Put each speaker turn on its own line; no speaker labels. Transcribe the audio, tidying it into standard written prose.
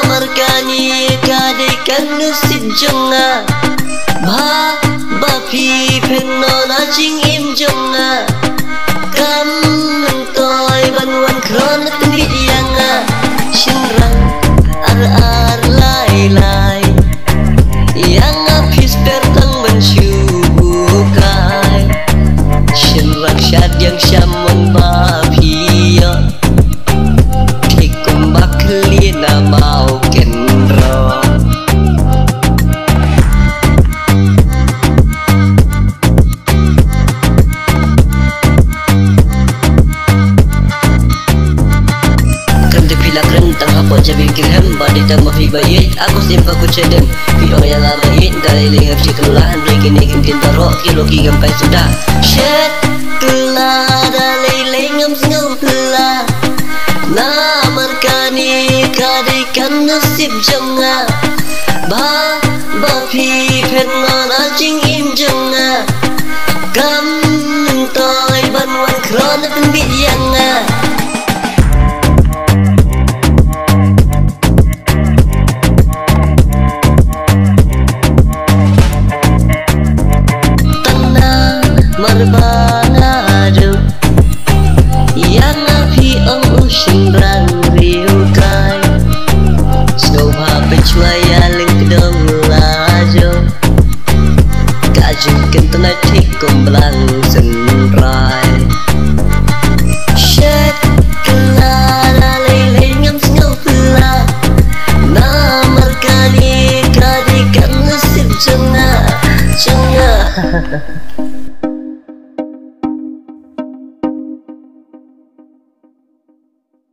markani kadekan nasib jonga ba phi phen no na jing im jonga kam toy ban wan kron tin yanga shinrang ar lai lai yang apis pertang mensyukai shinrang syad yang syamun ba phi yo tikum bakli na mau kenro Apa jadi kirham badi tambah fi bayit aku simpa ku cedem fi orang yang lain dari lingap cikelahan begini kimkin tarok kilo kigam pai sudah shed kelah dari lingam singau kelah na markani kadikan nasib jonga ba fi phenna jing im jonga kam toy ban wan kron tin bi yanga Marbanado yang api ang shinrang riukai soha pecuaya lengkedong lajo kajung kentenat tikum belang senrai syed kelala lelengam sengau pula namarkani kadikan nasib jonga